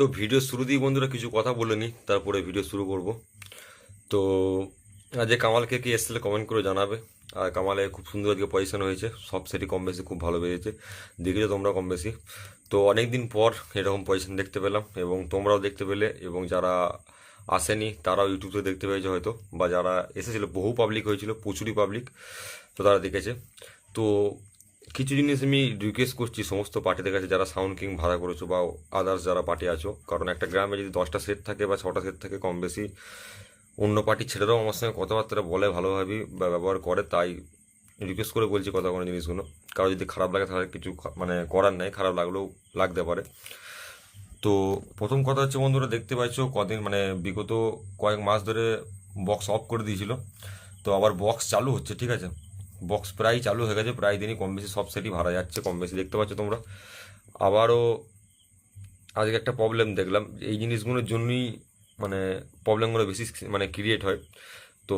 তো ভিডিও শুরু দিয়ে বন্ধুরা কিছু কথা বলে নিই, তারপরে ভিডিও শুরু করব। তো আজকে কামালকে কি এসেছিলে কমেন্ট করে জানাবে। আর কামালে খুব সুন্দর আজকে পজিশন হয়েছে, সব সেটই কম বেশি খুব ভালো বেরিয়েছে, দেখেছো তোমরা কম বেশি। তো অনেক দিন পর এরকম পজিশন দেখতে পেলাম এবং তোমরাও দেখতে পেলে, এবং যারা আসেনি তারাও ইউটিউবে দেখতে পেয়েছে হয়তো, বা যারা এসেছিলো বহু পাবলিক হয়েছিল, প্রচুরই পাবলিক, তো তারা দেখেছে। তো কিছু জিনিস আমি রিকোয়েস্ট করছি সমস্ত পার্টিদের কাছে, যারা সাউন্ড কিং ভাড়া করেছো বা আদার্স যারা পার্টি আছো, কারণ একটা গ্রামে যদি 10টা সেট থাকে বা 6টা সেট থাকে, কম বেশি অন্য পার্টির ছেলেরাও আমার সঙ্গে কথাবার্তা বলে ভালোভাবেই বা ব্যবহার করে, তাই রিকোয়েস্ট করে বলছি কথা কোনো জিনিসগুলো। কারো যদি খারাপ লাগে তাহলে কিছু মানে করার নেই, খারাপ লাগলেও লাগতে পারে। তো প্রথম কথা হচ্ছে বন্ধুরা, দেখতে পাচ্ছো কদিন মানে বিগত কয়েক মাস ধরে বক্স অফ করে দিয়েছিল, তো আবার বক্স চালু হচ্ছে, ঠিক আছে। বক্স প্রায় চালু হয়ে গেছে, প্রায় দিনই কম বেশি সব সেটই ভাড়া যাচ্ছে, কম বেশি দেখতে পাচ্ছ তোমরা। আবারও আজকে একটা প্রবলেম দেখলাম, এই জিনিসগুলোর জন্যই মানে প্রবলেমগুলো বেশি মানে ক্রিয়েট হয়। তো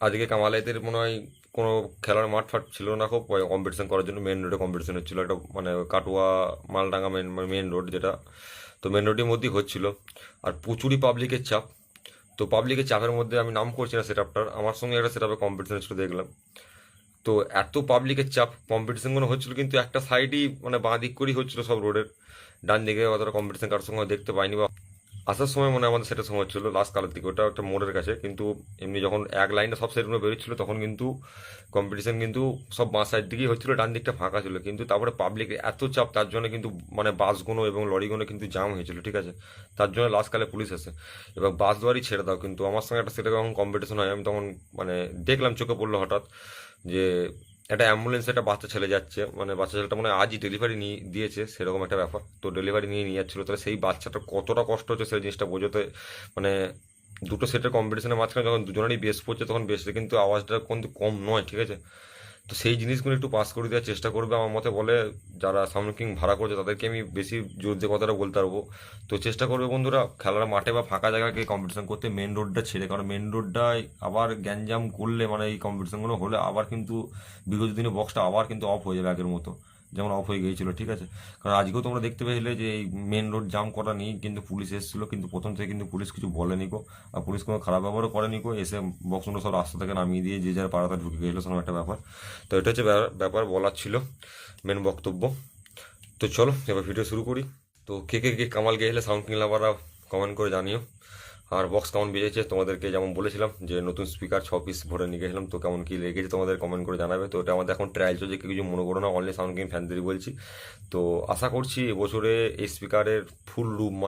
আজকে কামালাইদের মনে হয় কোনো খেলার মাঠ ফাট ছিল না, খুব কম্পিটিশন করার জন্য মেন রোডে কম্পিটিশন হচ্ছিলো, একটা মানে কাটোয়া মালডাঙ্গা মেন রোড যেটা, তো মেন রোডের মধ্যেই হচ্ছিল। আর প্রচুরই পাবলিকের চাপ। তো পাবলিকের চাপের মধ্যে আমি নাম করছি না সেট আপটার, আমার সঙ্গে একটা সেট আপে কম্পিটিশন ছিল দেখলাম। তো এত পাবলিকের চাপ, কম্পিটিশনগুলো হচ্ছিল কিন্তু একটা সাইডই মানে বাঁ দিক করেই হচ্ছিল, সব রোডের ডান দিকে অতটা কম্পিটিশন কারোর সঙ্গে দেখতে পাইনি। বা আসার সময় মনে হয় আমাদের সেটা সময় ছিল লাস্ট কালের দিকে, ওটা একটা মোড়ের কাছে, কিন্তু এমনি যখন এক লাইনে সব সেটগুলো বেরোচ্ছিল তখন কিন্তু কম্পিটিশন কিন্তু সব বাঁ সাইড দিকেই হচ্ছিল, ডান দিকটা ফাঁকা ছিল। কিন্তু তারপরে পাবলিক এত চাপ, তার জন্য কিন্তু মানে বাসগুলো এবং লরিগুলো কিন্তু জাম হয়েছিল, ঠিক আছে। তার জন্য লাস্ট কালে পুলিশ আসে, এবার বাস দুয়ারই ছেড়ে দাও। কিন্তু আমার সঙ্গে একটা সেটা যখন কম্পিটিশন হয়, আমি তখন মানে দেখলাম, চোখে পড়লো হঠাৎ যে একটা অ্যাম্বুলেন্স একটা বাচ্চা ছেলে যাচ্ছে, মানে বাচ্চা ছেলেটা মানে আজই ডেলিভারি নিয়ে দিয়েছে সেরকম একটা ব্যাপার, তো ডেলিভারি নিয়ে যাচ্ছিলো। তাহলে সেই বাচ্চাটার কতটা কষ্ট হচ্ছে সেই জিনিসটা বোঝাতে, মানে দুটো সেটের কম্পিটিশনের মাঝখানে যখন দুজনেরই বেস পড়ছে তখন বেসে কিন্তু আওয়াজটা কিন্তু কম নয়, ঠিক আছে। তো সেই জিনিসগুলো একটু পাস করে দেওয়ার চেষ্টা করবে আমার মতে বলে। যারা সাউন্ড কিং ভাড়া করছে তাদেরকে আমি বেশি জোর দিয়ে কথাটা বলতে পারবো। তো চেষ্টা করবে বন্ধুরা খেলার মাঠে বা ফাঁকা জায়গাকে কম্পিটিশন করতে, মেন রোডটা ছেড়ে, কারণ মেন রোডটায় আবার গ্যাঞ্জাম করলে মানে এই কম্পিটিশনগুলো হলে আবার কিন্তু বিগত দিনে বক্সটা আবার কিন্তু অফ হয়ে যাবে আগের মতো, যেমন অফ হয়ে গিয়েছিল, ঠিক আছে। কারণ আজকেও তোমরা দেখতে পেলে যে এই মেন রোড জাম করা নিয়ে কিন্তু পুলিশ এসেছিলো, কিন্তু প্রথম থেকে কিন্তু পুলিশ কিছু বলেনি কো, আর পুলিশ কোনো খারাপ ব্যবহারও করেনি কো, এসে বক্সগুলো সব রাস্তা থেকে নামিয়ে দিয়ে যে যার পাড়াতে ঢুকে গেছিলো, সেরকম একটা ব্যাপার। তো এটা হচ্ছে ব্যাপার বলার ছিল, মেন বক্তব্য। তো চলো এবার ভিডিও শুরু করি। তো কে কামাল গেলে সাউন্ড কিনলে আবার কমেন্ট করে জানিও। আর বক্স কেমন বেজেছে, তোমাদেরকে যেমন বলেছিলাম যে নতুন স্পিকার 6 পিস ভরে নিয়ে গেছিলাম, তো কেমন কি লেগেছে তোমাদের কমেন্ট করে জানাবে। তো এটা আমাদের এখন ট্রায়াল চলছে, কিছু মনে করো না, অনলি সাউন্ড কিং ফ্যানদেরই বলছি। তো আশা করছি এবছরে এই স্পিকারের ফুল রূপ